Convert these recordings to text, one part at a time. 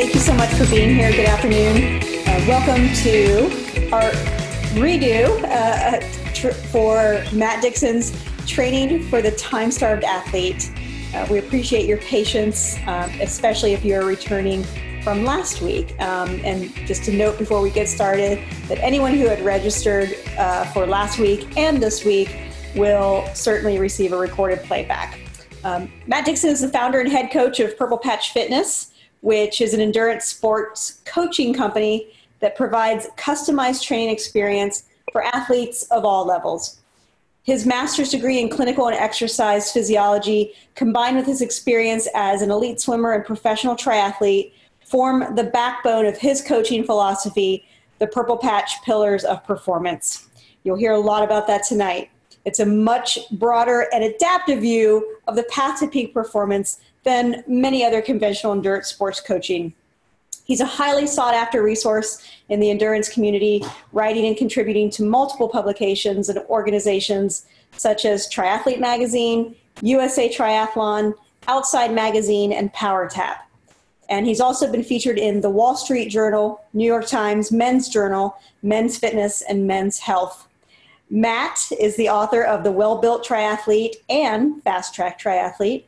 Thank you so much for being here. Good afternoon. Welcome to our redo for Matt Dixon's Training for the Time-Starved Athlete. We appreciate your patience, especially if you're returning from last week. And just to note before we get started that anyone who had registered for last week and this week will certainly receive a recorded playback. Matt Dixon is the founder and head coach of Purple Patch Fitness, which is an endurance sports coaching company that provides customized training experience for athletes of all levels. His master's degree in clinical and exercise physiology, combined with his experience as an elite swimmer and professional triathlete, form the backbone of his coaching philosophy, the Purple Patch Pillars of Performance. You'll hear a lot about that tonight. It's a much broader and adaptive view of the path to peak performance than many other conventional endurance sports coaching. He's a highly sought-after resource in the endurance community, writing and contributing to multiple publications and organizations such as Triathlete Magazine, USA Triathlon, Outside Magazine, and PowerTap. And he's also been featured in the Wall Street Journal, New York Times, Men's Journal, Men's Fitness, and Men's Health. Matt is the author of The Well-Built Triathlete and Fast Track Triathlete.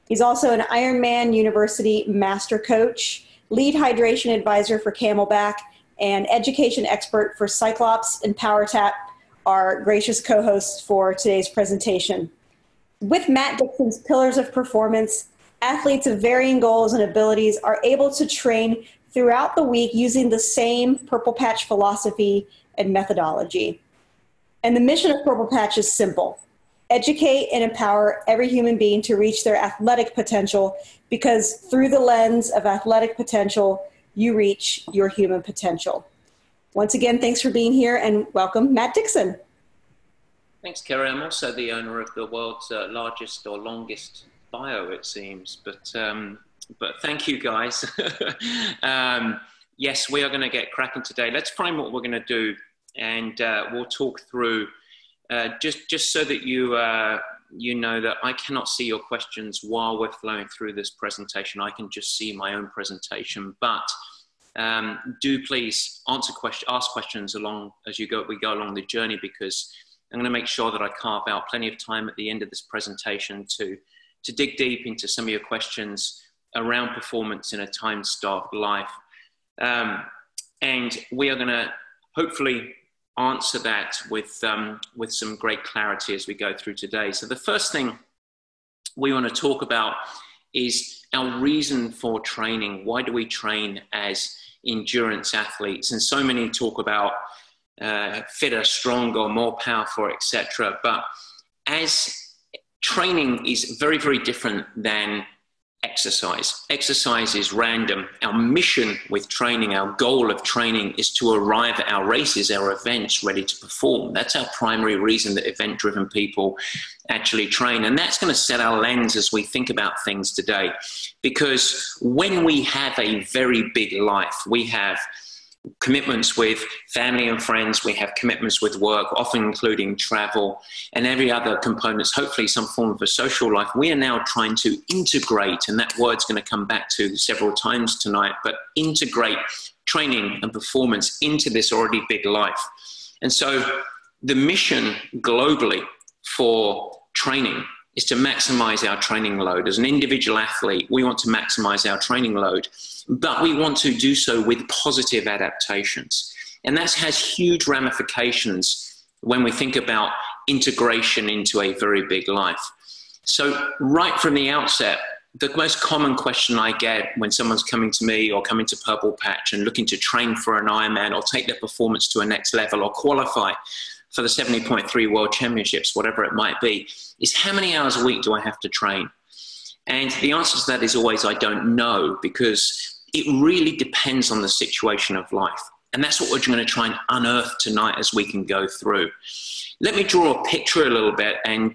He's also an Ironman University master coach, lead hydration advisor for Camelback, and education expert for Cyclops and PowerTap, our gracious co-hosts for today's presentation. With Matt Dixon's Pillars of Performance, athletes of varying goals and abilities are able to train throughout the week using the same Purple Patch philosophy and methodology. And the mission of Purple Patch is simple: educate and empower every human being to reach their athletic potential, because through the lens of athletic potential, you reach your human potential. Once again, thanks for being here and welcome, Matt Dixon. Thanks, Kerry. I'm also the owner of the world's largest or longest bio, it seems, but thank you guys. Yes, we are going to get cracking today. Let's frame what we're going to do, and we'll talk through just so that you know that I cannot see your questions while we're flowing through this presentation. I can just see my own presentation, but do please ask questions along as we go along the journey, because I'm going to make sure that I carve out plenty of time at the end of this presentation to dig deep into some of your questions around performance in a time-starved life. And we are going to hopefully answer that with some great clarity as we go through today. So the first thing we want to talk about is our reason for training. Why do we train as endurance athletes? And so many talk about fitter, stronger, more powerful, etc. But as training is very, very different than exercise. Exercise is random. Our mission with training, our goal of training, is to arrive at our races, our events, ready to perform. That's our primary reason that event-driven people actually train. And that's going to set our lens as we think about things today. Because when we have a very big life, we have commitments with family and friends, we have commitments with work, often including travel and every other components, hopefully some form of a social life. We are now trying to integrate, and that word's going to come back to several times tonight, but integrate training and performance into this already big life. And so the mission globally for training is to maximize our training load. As an individual athlete, we want to maximize our training load, but we want to do so with positive adaptations. And that has huge ramifications when we think about integration into a very big life. So right from the outset, the most common question I get when someone's coming to me or coming to Purple Patch and looking to train for an Ironman or take their performance to a next level or qualify for the 70.3 World Championships, whatever it might be, is how many hours a week do I have to train? And the answer to that is always, I don't know, because it really depends on the situation of life. And that's what we're going to try and unearth tonight as we can go through. Let me draw a picture a little bit and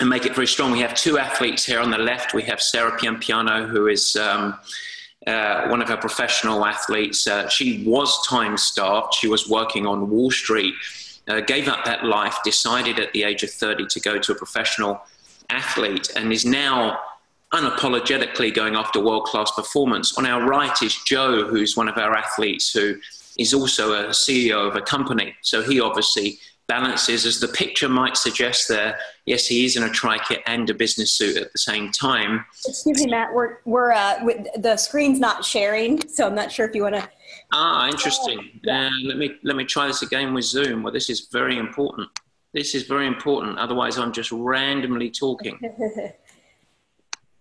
make it very strong. We have two athletes here on the left. We have Sarah Piampiano, who is one of our professional athletes. She was time-starved. She was working on Wall Street, gave up that life, decided at the age of 30 to go to a professional athlete, and is now unapologetically going after world-class performance. On our right is Joe, who's one of our athletes, who is also a CEO of a company. So he obviously balances, as the picture might suggest there. Yes, he is in a tri-kit and a business suit at the same time. Excuse me, Matt, the screen's not sharing, so I'm not sure if you want to. Ah, interesting. Yeah. Let me try this again with Zoom. Well, this is very important. This is very important. Otherwise, I'm just randomly talking.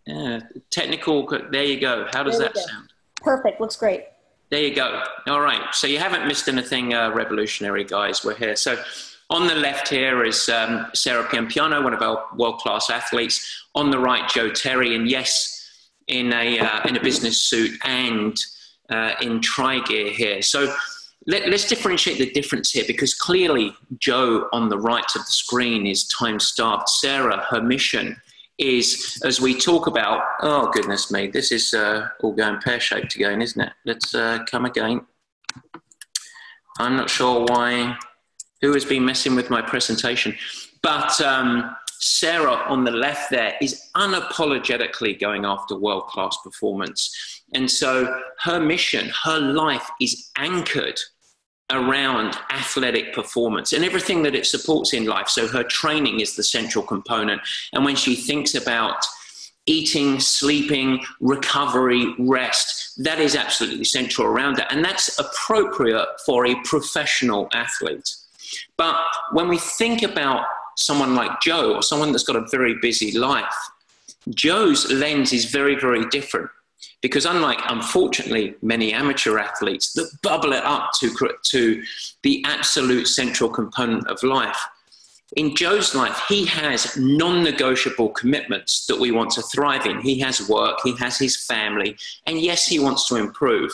Yeah, technical. There you go. How does that sound? Perfect. Looks great. There you go. All right. So you haven't missed anything revolutionary, guys. We're here. So on the left here is Sarah Piampiano, one of our world-class athletes. On the right, Joe Terry, and yes, in a business suit and in tri-gear here. So let's differentiate the difference here, because clearly Joe on the right of the screen is time-starved. Sarah, her mission is, as we talk about, oh goodness me, this is all going pear-shaped again, isn't it? Let's come again. I'm not sure who has been messing with my presentation, but Sarah on the left there is unapologetically going after world-class performance. And so her mission, her life is anchored around athletic performance and everything that it supports in life. So her training is the central component. And when she thinks about eating, sleeping, recovery, rest, that is absolutely central around it. And that's appropriate for a professional athlete. But when we think about someone like Joe, or someone that's got a very busy life, Joe's lens is very, very different. Because unlike, unfortunately, many amateur athletes that bubble it up to the absolute central component of life, in Joe's life, he has non-negotiable commitments that we want to thrive in. He has work, he has his family, and yes, he wants to improve.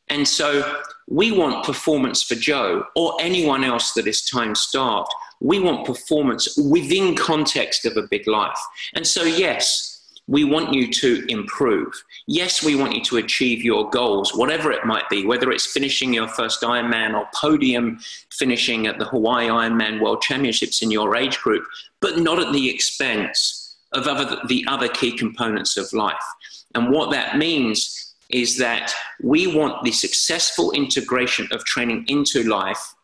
And so we want performance for Joe, or anyone else that is time-starved. We want performance within context of a big life. And so, yes, we want you to improve. Yes, we want you to achieve your goals, whatever it might be, whether it's finishing your first Ironman or podium finishing at the Hawaii Ironman World Championships in your age group, but not at the expense of the other key components of life. And what that means is that we want the successful integration of training into life,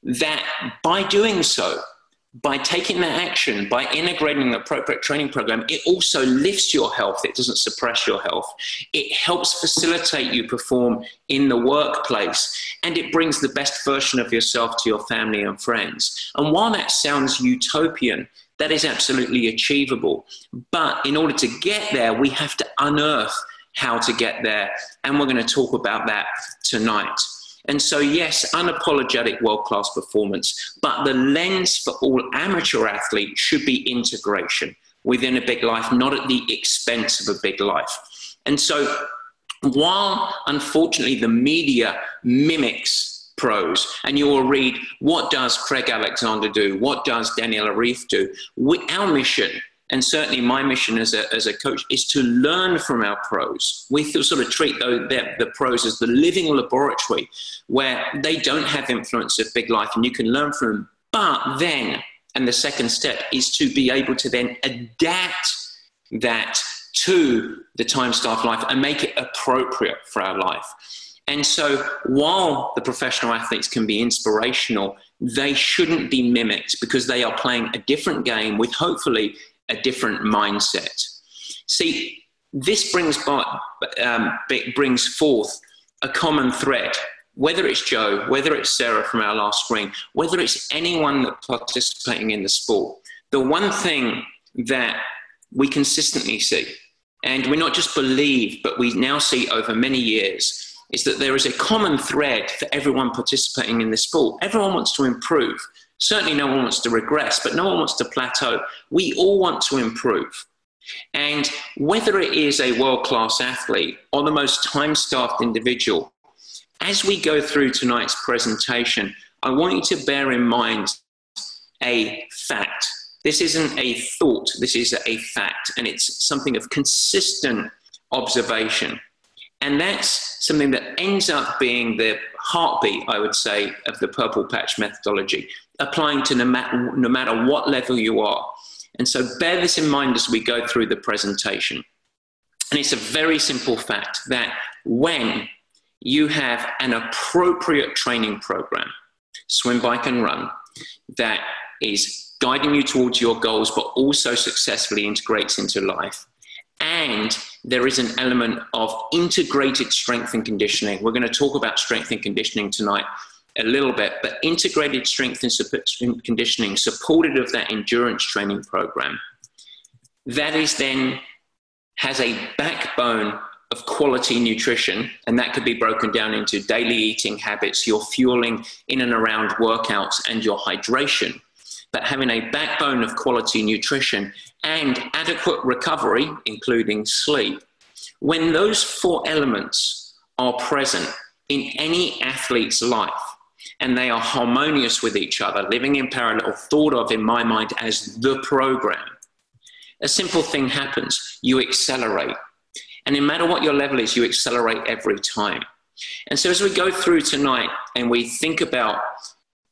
that by doing so, by taking that action, by integrating the appropriate training program, it also lifts your health. It doesn't suppress your health. It helps facilitate you perform in the workplace, and it brings the best version of yourself to your family and friends. And while that sounds utopian, that is absolutely achievable. But in order to get there, we have to unearth how to get there. And we're going to talk about that tonight. And so, yes, unapologetic world-class performance, but the lens for all amateur athletes should be integration within a big life, not at the expense of a big life. And so while, unfortunately, the media mimics pros, and you will read, what does Craig Alexander do? What does Daniel Arif do? Our mission, and certainly my mission as a coach, is to learn from our pros. We sort of treat the pros as the living laboratory where they don't have influence of big life and you can learn from them. But then, and the second step is to be able to then adapt that to the time-starved life and make it appropriate for our life. And so while the professional athletes can be inspirational, they shouldn't be mimicked, because they are playing a different game with hopefully a different mindset. See, this brings forth a common thread, whether it's Joe, whether it's Sarah from our last screen, whether it's anyone that's participating in the sport. The one thing that we consistently see, and we not just believe, but we now see over many years, is that there is a common thread for everyone participating in the sport. Everyone wants to improve. Certainly no one wants to regress, but no one wants to plateau. We all want to improve. And whether it is a world-class athlete or the most time-starved individual, as we go through tonight's presentation, I want you to bear in mind a fact. This isn't a thought, this is a fact, and it's something of consistent observation. And that's something that ends up being the heartbeat, I would say, of the purple patch methodology, applying to no matter what level you are. And so bear this in mind as we go through the presentation. And it's a very simple fact that when you have an appropriate training program, swim, bike, and run, that is guiding you towards your goals, but also successfully integrates into life, and there is an element of integrated strength and conditioning. We're going to talk about strength and conditioning tonight a little bit, but integrated strength and conditioning supported of that endurance training program, that is then has a backbone of quality nutrition, and that could be broken down into daily eating habits, your fueling in and around workouts, and your hydration. But having a backbone of quality nutrition and adequate recovery, including sleep, when those four elements are present in any athlete's life, and they are harmonious with each other, living in parallel, thought of in my mind as the program, a simple thing happens: you accelerate. And no matter what your level is, you accelerate every time. And so as we go through tonight and we think about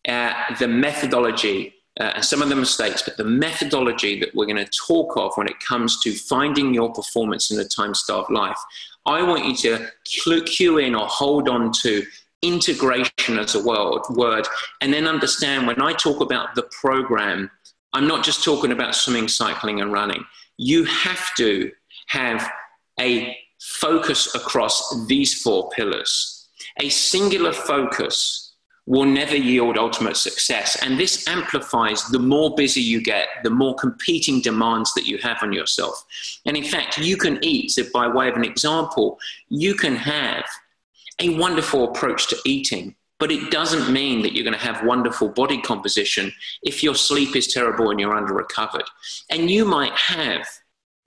the methodology and some of the mistakes, but the methodology that we're going to talk of when it comes to finding your performance in a time-starved life, I want you to cue in or hold on to integration as a word, and then understand when I talk about the program, I'm not just talking about swimming, cycling, and running. You have to have a focus across these four pillars. A singular focus will never yield ultimate success. And this amplifies the more busy you get, the more competing demands that you have on yourself. And in fact, you can eat, so by way of an example, you can have a wonderful approach to eating, but it doesn't mean that you're going to have wonderful body composition if your sleep is terrible and you're under-recovered. And you might have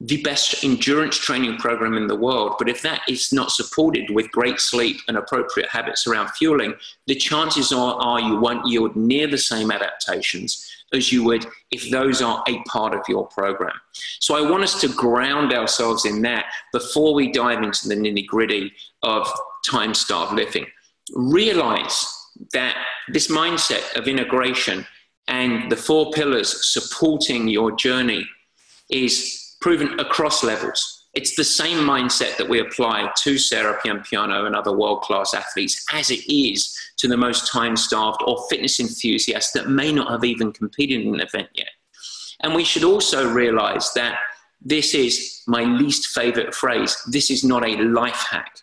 the best endurance training program in the world, but if that is not supported with great sleep and appropriate habits around fueling, the chances are you won't yield near the same adaptations as you would if those are a part of your program. So I want us to ground ourselves in that before we dive into the nitty-gritty of time-starved living. Realize that this mindset of integration and the four pillars supporting your journey is proven across levels. It's the same mindset that we apply to Sarah Piampiano and other world-class athletes as it is to the most time-starved or fitness enthusiasts that may not have even competed in an event yet. And we should also realize that this is my least favorite phrase. This is not a life hack.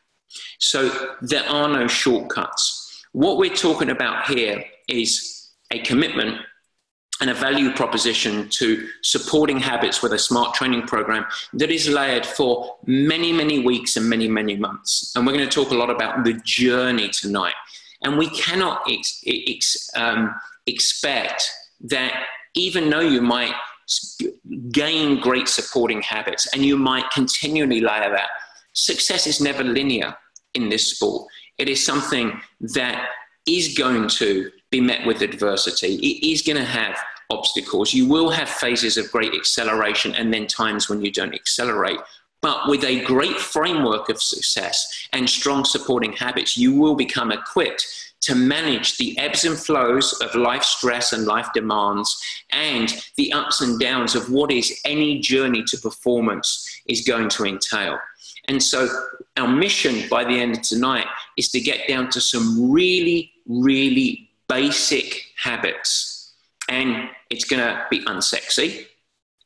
So there are no shortcuts. What we're talking about here is a commitment and a value proposition to supporting habits with a smart training program that is layered for many, many weeks and many, many months. And we're going to talk a lot about the journey tonight. And we cannot expect that even though you might gain great supporting habits and you might continually layer that, success is never linear in this sport. It is something that is going to be met with adversity. It is going to have obstacles. You will have phases of great acceleration and then times when you don't accelerate. But with a great framework of success and strong supporting habits, you will become equipped to manage the ebbs and flows of life stress and life demands and the ups and downs of what is any journey to performance is going to entail. And so our mission by the end of tonight is to get down to some really, really basic habits. And it's going to be unsexy,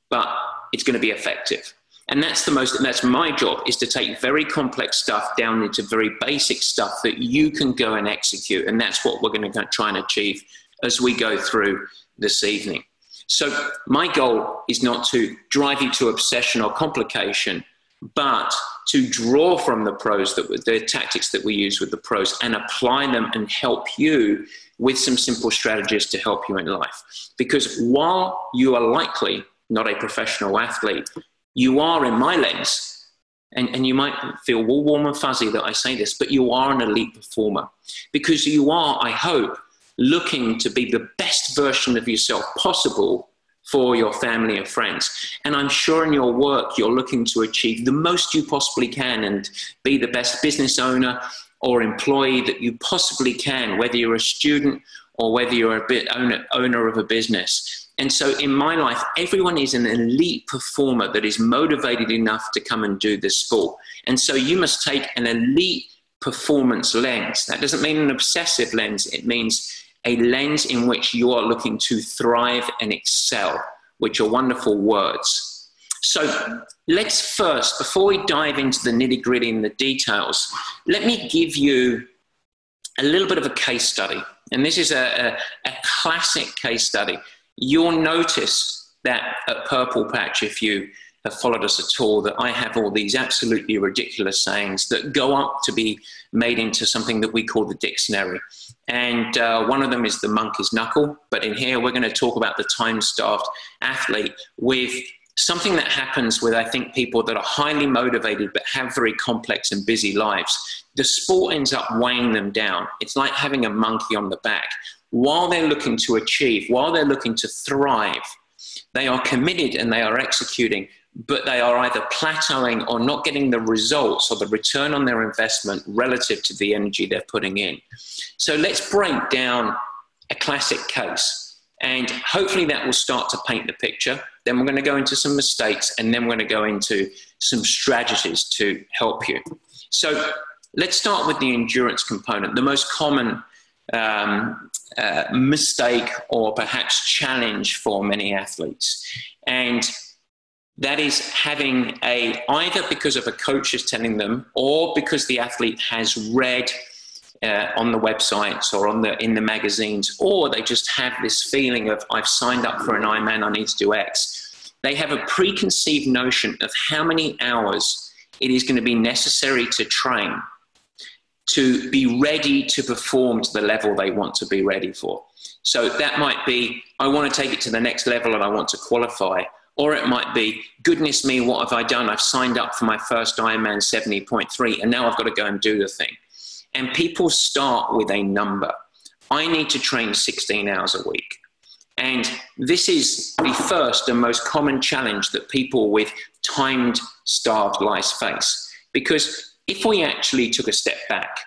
but it's going to be effective. And that's my job, is to take very complex stuff down into very basic stuff that you can go and execute. And that's what we're going to try and achieve as we go through this evening. So my goal is not to drive you to obsession or complication, but to draw from the pros, the tactics that we use with the pros, and apply them and help you with some simple strategies to help you in life. Because while you are likely not a professional athlete, you are, in my lens, and you might feel all warm and fuzzy that I say this, but you are an elite performer. Because you are, I hope, looking to be the best version of yourself possible for your family and friends. And I'm sure in your work, you're looking to achieve the most you possibly can and be the best business owner or employee that you possibly can, whether you're a student or whether you're owner of a business. And so in my life, everyone is an elite performer that is motivated enough to come and do this sport. And so you must take an elite performance lens. That doesn't mean an obsessive lens. It means a lens in which you are looking to thrive and excel, which are wonderful words. So let's first, before we dive into the nitty-gritty and the details, let me give you a little bit of a case study. And this is a classic case study. You'll notice that at Purple Patch, if you have followed us at all, that I have all these absolutely ridiculous sayings that go up to be made into something that we call the dictionary. And one of them is the monkey's knuckle. But in here, we're going to talk about the time-starved athlete with something that happens with, I think, people that are highly motivated but have very complex and busy lives. The sport ends up weighing them down. It's like having a monkey on the back. While they're looking to achieve, while they're looking to thrive, they are committed and they are executing, but they are either plateauing or not getting the results or the return on their investment relative to the energy they're putting in. So let's break down a classic case, and hopefully that will start to paint the picture. Then we're going to go into some mistakes, and then we're going to go into some strategies to help you. So let's start with the endurance component, the most common mistake or perhaps challenge for many athletes. And that is having either because of a coach is telling them, or because the athlete has read on the websites or in the magazines, or they just have this feeling of, I've signed up for an Ironman, I need to do X. They have a preconceived notion of how many hours it is going to be necessary to train to be ready to perform to the level they want to be ready for. So that might be, I want to take it to the next level and I want to qualify. Or it might be, goodness me, what have I done? I've signed up for my first Ironman 70.3 and now I've got to go and do the thing. And people start with a number. I need to train 16 hours a week. And this is the first and most common challenge that people with timed, starved lives face. Because if we actually took a step back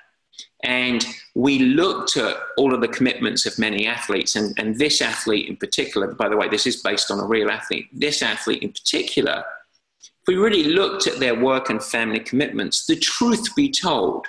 and we looked at all of the commitments of many athletes, and this athlete in particular, by the way, this is based on a real athlete, this athlete in particular, if we really looked at their work and family commitments, the truth be told,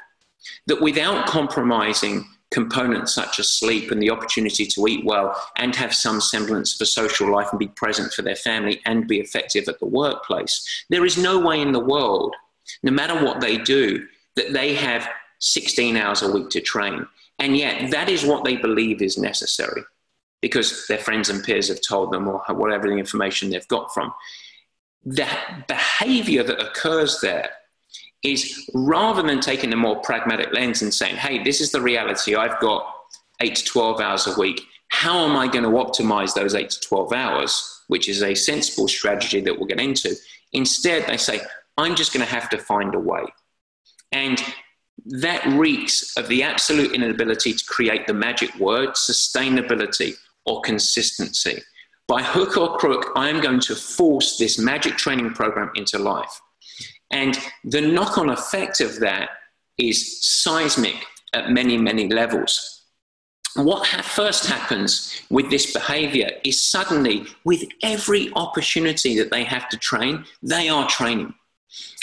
that without compromising components such as sleep and the opportunity to eat well and have some semblance of a social life and be present for their family and be effective at the workplace, there is no way in the world, no matter what they do, that they have 16 hours a week to train. And yet that is what they believe is necessary because their friends and peers have told them, or whatever the information they've got from. The behavior that occurs there is, rather than taking a more pragmatic lens and saying, hey, this is the reality, I've got 8 to 12 hours a week. How am I going to optimize those 8 to 12 hours, which is a sensible strategy that we'll get into. Instead, they say, I'm just going to have to find a way. And that reeks of the absolute inability to create the magic word, sustainability or consistency. By hook or crook, I am going to force this magic training program into life. And the knock-on effect of that is seismic at many, many levels. What first happens with this behavior is suddenly, with every opportunity that they have to train, they are training.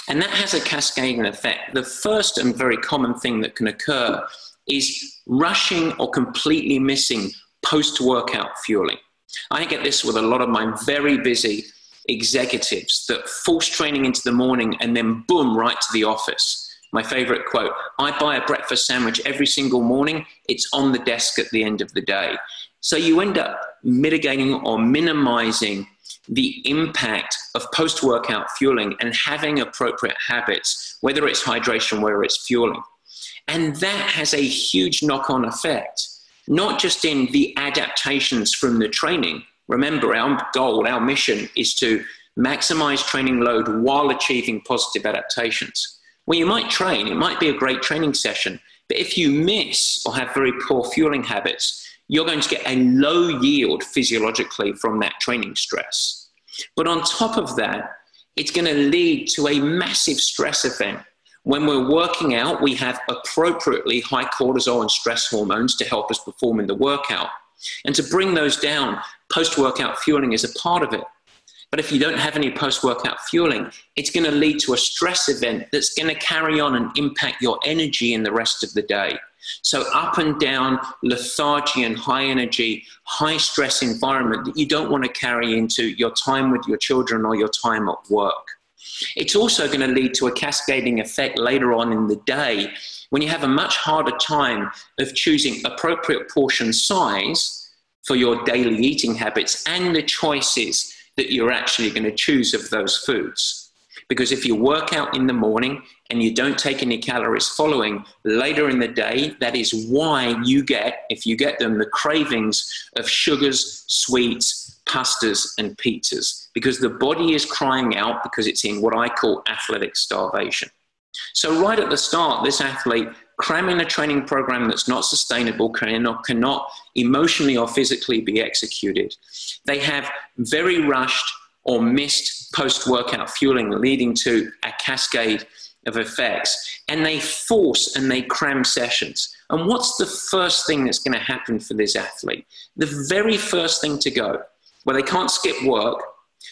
And that has a cascading effect. The first and very common thing that can occur is rushing or completely missing post-workout fueling. I get this with a lot of my very busy executives that force training into the morning and then boom, right to the office. My favorite quote, I buy a breakfast sandwich every single morning. It's on the desk at the end of the day. So you end up mitigating or minimizing the impact of post-workout fueling and having appropriate habits, whether it's hydration, whether it's fueling. And that has a huge knock-on effect, not just in the adaptations from the training. Remember, our goal, our mission is to maximize training load while achieving positive adaptations. Well, you might train, it might be a great training session, but if you miss or have very poor fueling habits, you're going to get a low yield physiologically from that training stress. But on top of that, it's going to lead to a massive stress event. When we're working out, we have appropriately high cortisol and stress hormones to help us perform in the workout. And to bring those down, post-workout fueling is a part of it. But if you don't have any post-workout fueling, it's going to lead to a stress event that's going to carry on and impact your energy in the rest of the day. So up and down, lethargy and high energy, high stress environment that you don't want to carry into your time with your children or your time at work. It's also going to lead to a cascading effect later on in the day when you have a much harder time of choosing appropriate portion size for your daily eating habits and the choices that you're actually going to choose of those foods. Because if you work out in the morning and you don't take any calories following, later in the day, that is why you get, if you get them, the cravings of sugars, sweets, pastas, and pizzas. Because the body is crying out because it's in what I call athletic starvation. So right at the start, this athlete cramming a training program that's not sustainable, cannot emotionally or physically be executed. They have very rushed or missed post-workout fueling, leading to a cascade of effects. And they force and they cram sessions. And what's the first thing that's going to happen for this athlete? The very first thing to go, where they can't skip work,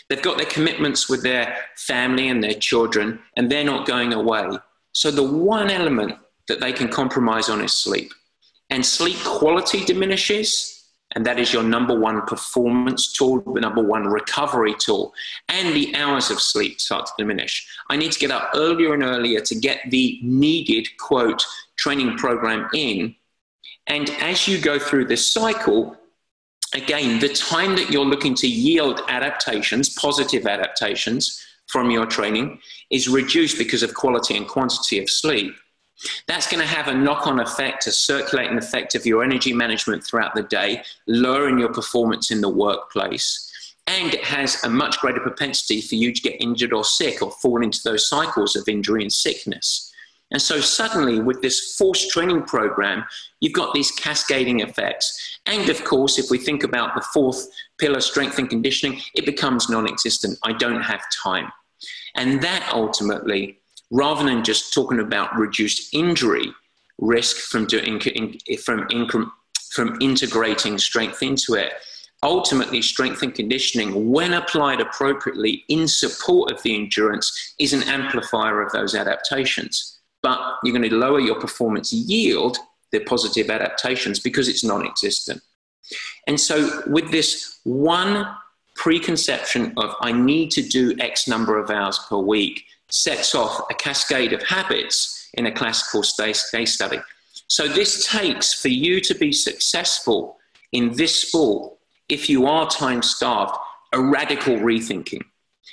they've got their commitments with their family and their children, and they're not going away. So the one element that they can compromise on is sleep. And sleep quality diminishes, and that is your number one performance tool, the number one recovery tool, and the hours of sleep start to diminish. I need to get up earlier and earlier to get the needed, quote, training program in. And as you go through this cycle, again, the time that you're looking to yield adaptations, positive adaptations from your training, is reduced because of quality and quantity of sleep. That's going to have a knock-on effect, a circulating effect of your energy management throughout the day, lowering your performance in the workplace. And it has a much greater propensity for you to get injured or sick or fall into those cycles of injury and sickness. And so suddenly, with this forced training program, you've got these cascading effects. And of course, if we think about the fourth pillar, strength and conditioning, it becomes non-existent. I don't have time. And that ultimately, rather than just talking about reduced injury risk from integrating strength into it, ultimately strength and conditioning, when applied appropriately in support of the endurance, is an amplifier of those adaptations. But you're going to lower your performance yield, the positive adaptations, because it's non-existent. And so with this one preconception of I need to do X number of hours per week, sets off a cascade of habits in a classical case study. So this takes, for you to be successful in this sport, if you are time-starved, a radical rethinking.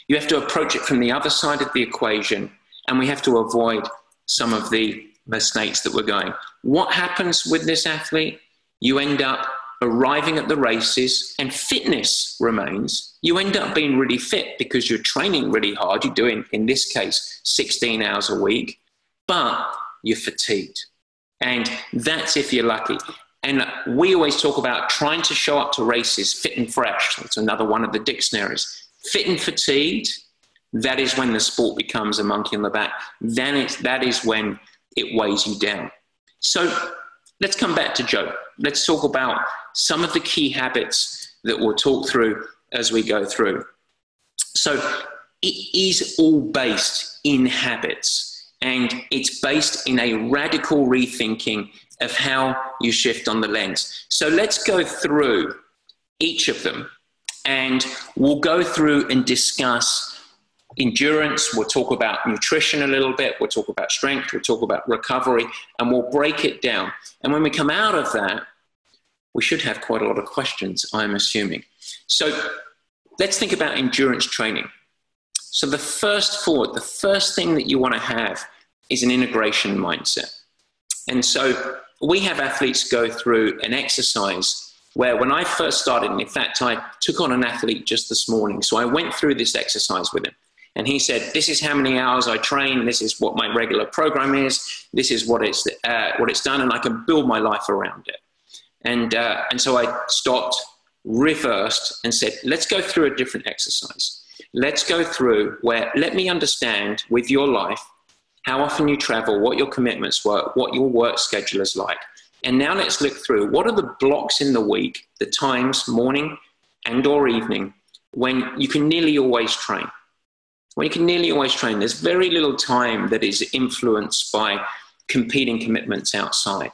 You have to approach it from the other side of the equation, and we have to avoid some of the mistakes that we're going. What happens with this athlete? You end up arriving at the races and fitness remains. You end up being really fit because you're training really hard. You're doing, in this case, 16 hours a week, but you're fatigued. And that's if you're lucky. And we always talk about trying to show up to races fit and fresh. That's another one of the dictionaries. Fit and fatigued, that is when the sport becomes a monkey on the back. That is when it weighs you down. So let's come back to Joe. Let's talk about some of the key habits that we'll talk through as we go through. So it is all based in habits, and it's based in a radical rethinking of how you shift on the lens. So let's go through each of them, and we'll go through and discuss endurance, we'll talk about nutrition a little bit, we'll talk about strength, we'll talk about recovery, and we'll break it down. And when we come out of that, we should have quite a lot of questions, I'm assuming. So let's think about endurance training. So the first thing that you want to have is an integration mindset. And so we have athletes go through an exercise where when I first started, and in fact, I took on an athlete just this morning. So I went through this exercise with him. And he said, this is how many hours I train. This is what my regular program is. This is what it's done, and I can build my life around it. And so I stopped, reversed, and said, let's go through a different exercise. Let's go through where, let me understand with your life, how often you travel, what your commitments were, what your work schedule is like. And now let's look through what are the blocks in the week, the times, morning, and or evening when you can nearly always train. When you can nearly always train, there's very little time that is influenced by competing commitments outside.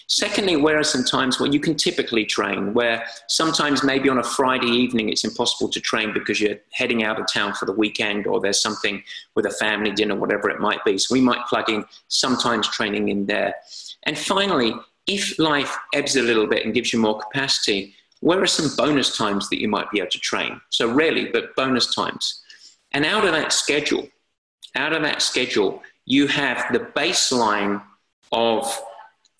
Secondly, where are some times where you can typically train, where sometimes maybe on a Friday evening it's impossible to train because you're heading out of town for the weekend, or there's something with a family dinner, whatever it might be. So we might plug in sometimes training in there. And finally, if life ebbs a little bit and gives you more capacity, where are some bonus times that you might be able to train? So rarely, but bonus times. And out of that schedule, you have the baseline of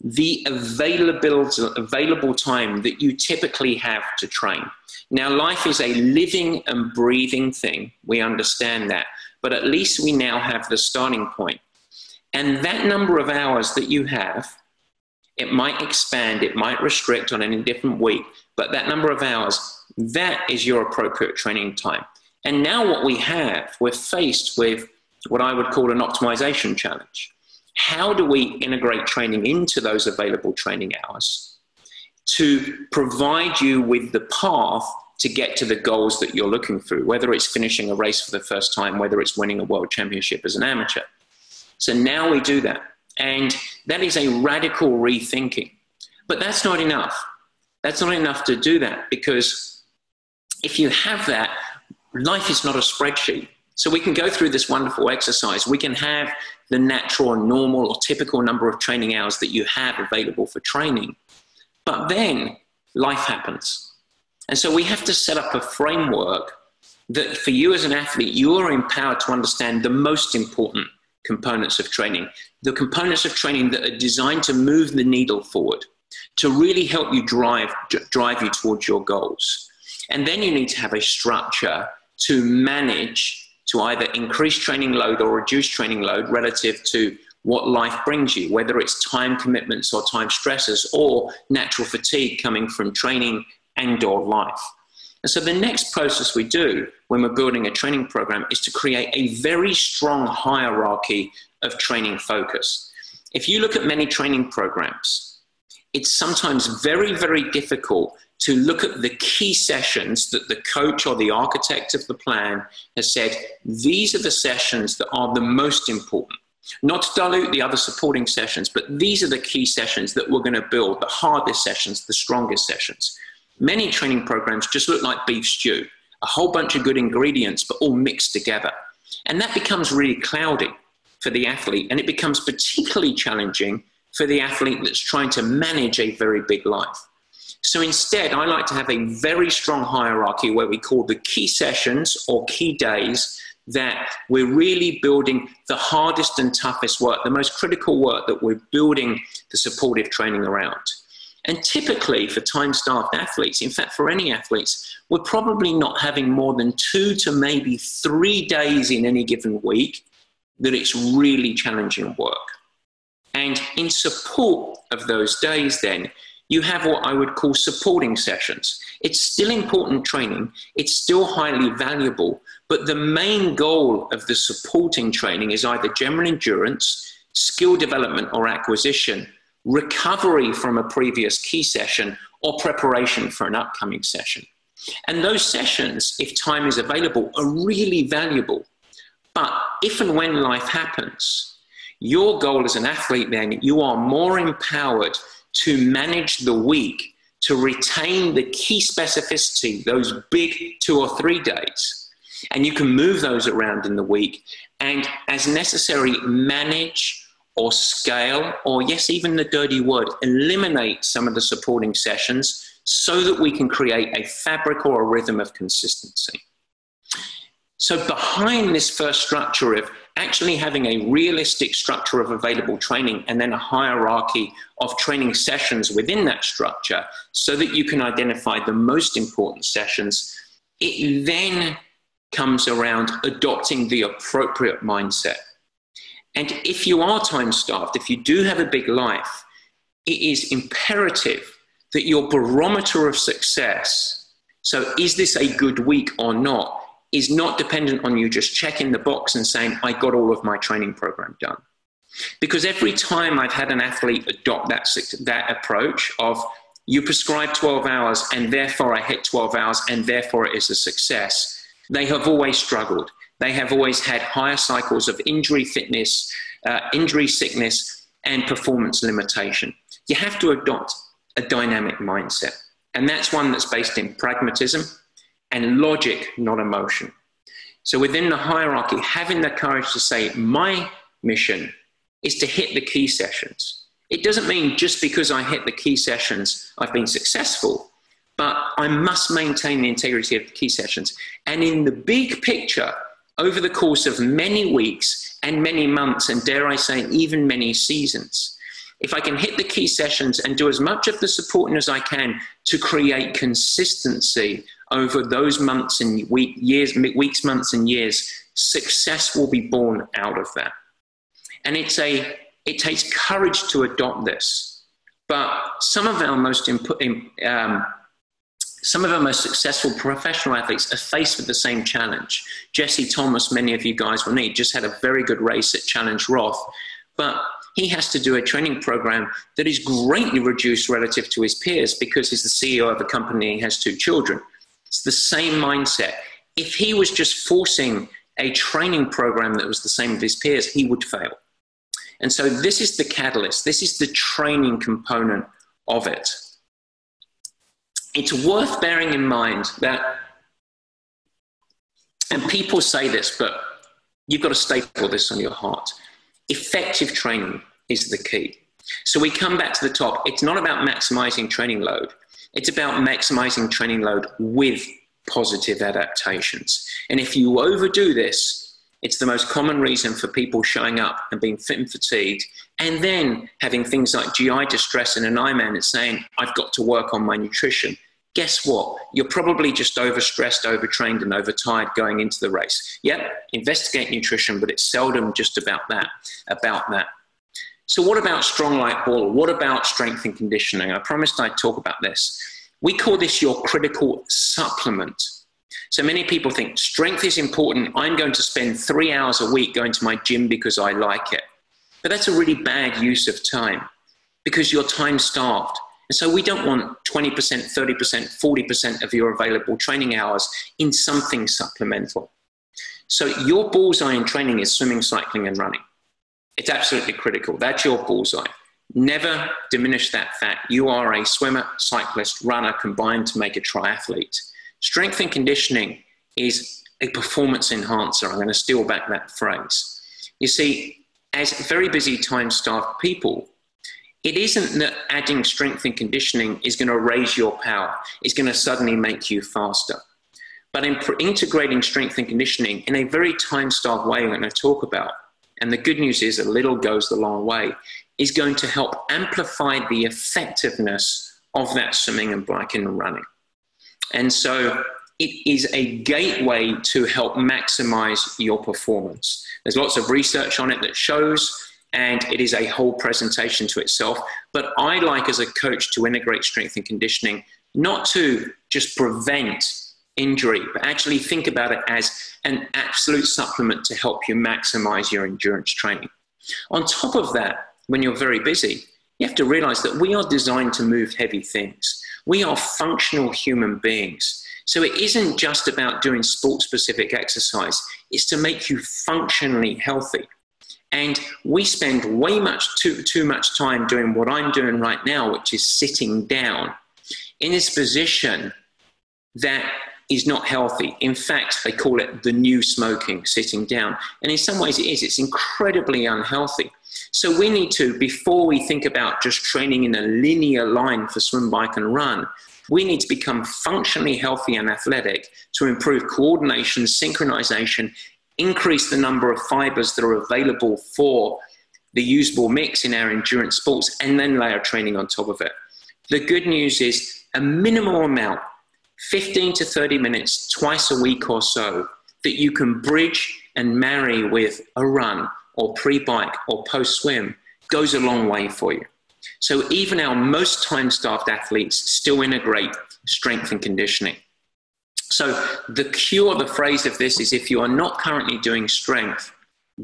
the available time that you typically have to train. Now, life is a living and breathing thing. We understand that. But at least we now have the starting point. And that number of hours that you have, it might expand, it might restrict on any different week, but that number of hours, that is your appropriate training time. And now what we have, we're faced with what I would call an optimization challenge. How do we integrate training into those available training hours to provide you with the path to get to the goals that you're looking for, whether it's finishing a race for the first time, whether it's winning a world championship as an amateur. So now we do that. And that is a radical rethinking. But that's not enough. That's not enough to do that, because if you have that, life is not a spreadsheet. So we can go through this wonderful exercise. We can have the natural and normal or typical number of training hours that you have available for training. But then life happens. And so we have to set up a framework that for you as an athlete, you are empowered to understand the most important components of training, the components of training that are designed to move the needle forward, to really help you drive you towards your goals. And then you need to have a structure to manage, to either increase training load or reduce training load relative to what life brings you, whether it's time commitments or time stresses or natural fatigue coming from training and or life. And so the next process we do when we're building a training program is to create a very strong hierarchy of training focus. If you look at many training programs, it's sometimes very, very difficult to look at the key sessions that the coach or the architect of the plan has said, these are the sessions that are the most important. Not to dilute the other supporting sessions, but these are the key sessions that we're going to build, the hardest sessions, the strongest sessions. Many training programs just look like beef stew, a whole bunch of good ingredients, but all mixed together. And that becomes really cloudy for the athlete, and it becomes particularly challenging for the athlete that's trying to manage a very big life. So instead, I like to have a very strong hierarchy where we call the key sessions or key days that we're really building the hardest and toughest work, the most critical work that we're building the supportive training around. And typically for time-starved athletes, in fact, for any athletes, we're probably not having more than 2 to maybe 3 days in any given week that it's really challenging work. And in support of those days then, you have what I would call supporting sessions. It's still important training, it's still highly valuable, but the main goal of the supporting training is either general endurance, skill development or acquisition, recovery from a previous key session, or preparation for an upcoming session. And those sessions, if time is available, are really valuable. But if and when life happens, your goal as an athlete then, you are more empowered to manage the week, to retain the key specificity, those big 2 or 3 days. And you can move those around in the week and as necessary manage or scale, or yes, even the dirty word, eliminate some of the supporting sessions so that we can create a fabric or a rhythm of consistency. So behind this first structure of actually having a realistic structure of available training and then a hierarchy of training sessions within that structure so that you can identify the most important sessions, it then comes around adopting the appropriate mindset. And if you are time-starved, if you do have a big life, it is imperative that your barometer of success, so is this a good week or not, is not dependent on you just checking the box and saying, I got all of my training program done. Because every time I've had an athlete adopt that approach of, you prescribe 12 hours and therefore I hit 12 hours and therefore it is a success. They have always struggled. They have always had higher cycles of injury, fitness, injury, sickness, and performance limitation. You have to adopt a dynamic mindset. And that's one that's based in pragmatism and logic, not emotion. So within the hierarchy, having the courage to say, my mission is to hit the key sessions. It doesn't mean just because I hit the key sessions, I've been successful, but I must maintain the integrity of the key sessions. And in the big picture, over the course of many weeks and many months, and dare I say, even many seasons, if I can hit the key sessions and do as much of the supporting as I can to create consistency over those months and weeks, months and years, success will be born out of that. And it takes courage to adopt this. But some of our most successful professional athletes are faced with the same challenge. Jesse Thomas, many of you guys will need, just had a very good race at Challenge Roth, but he has to do a training program that is greatly reduced relative to his peers because he's the CEO of a company and has 2 children. It's the same mindset. If he was just forcing a training program that was the same as his peers, he would fail. And so this is the catalyst. This is the training component of it. It's worth bearing in mind that, and people say this, but you've got to staple this on your heart. Effective training is the key. So we come back to the top. It's not about maximizing training load. It's about maximizing training load with positive adaptations. And if you overdo this, it's the most common reason for people showing up and being fit and fatigued, and then having things like GI distress in an Ironman and saying, I've got to work on my nutrition. Guess what? You're probably just overstressed, overtrained, and overtired going into the race. Yep, investigate nutrition, but it's seldom just about that. So what about strong like ball? What about strength and conditioning? I promised I'd talk about this. We call this your critical supplement. So many people think strength is important. I'm going to spend 3 hours a week going to my gym because I like it. But that's a really bad use of time because you're time starved. And so we don't want 20%, 30%, 40% of your available training hours in something supplemental. So your bullseye in training is swimming, cycling, and running. It's absolutely critical. That's your bullseye. Never diminish that fact. You are a swimmer, cyclist, runner combined to make a triathlete. Strength and conditioning is a performance enhancer. I'm going to steal back that phrase. You see, as very busy, time-starved people, it isn't that adding strength and conditioning is going to raise your power. It's going to suddenly make you faster. But in integrating strength and conditioning in a very time-starved way, I'm going to talk about, and the good news is a little goes a long way, is going to help amplify the effectiveness of that swimming and biking and running. And so it is a gateway to help maximize your performance. There's lots of research on it that shows, and it is a whole presentation to itself. But I like as a coach to integrate strength and conditioning, not to just prevent injury, but actually think about it as an absolute supplement to help you maximize your endurance training. On top of that, when you're very busy, you have to realize that we are designed to move heavy things. We are functional human beings. So it isn't just about doing sport-specific exercise. It's to make you functionally healthy. And we spend way too much time doing what I'm doing right now, which is sitting down in this position that is not healthy. In fact, they call it the new smoking, sitting down. And in some ways it is. It's incredibly unhealthy. So we need to, before we think about just training in a linear line for swim, bike, and run, we need to become functionally healthy and athletic to improve coordination, synchronization, increase the number of fibers that are available for the usable mix in our endurance sports, and then layer training on top of it. The good news is a minimal amount, 15 to 30 minutes twice a week or so, that you can bridge and marry with a run or pre-bike or post-swim goes a long way for you. So even our most time-starved athletes still integrate strength and conditioning. So the cure, the phrase of this is, if you are not currently doing strength,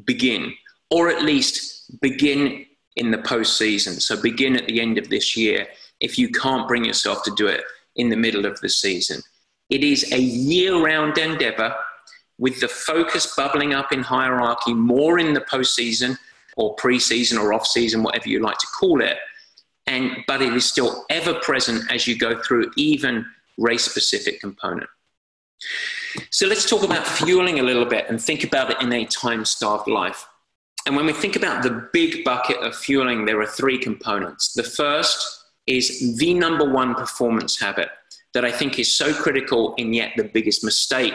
begin, or at least begin in the postseason. So begin at the end of this year if you can't bring yourself to do it in the middle of the season. It is a year-round endeavor with the focus bubbling up in hierarchy more in the postseason or pre-season or off-season, whatever you like to call it. But it is still ever present as you go through even race-specific component. So let's talk about fueling a little bit and think about it in a time-starved life. And when we think about the big bucket of fueling, there are three components. The first is the number one performance habit that I think is so critical and yet the biggest mistake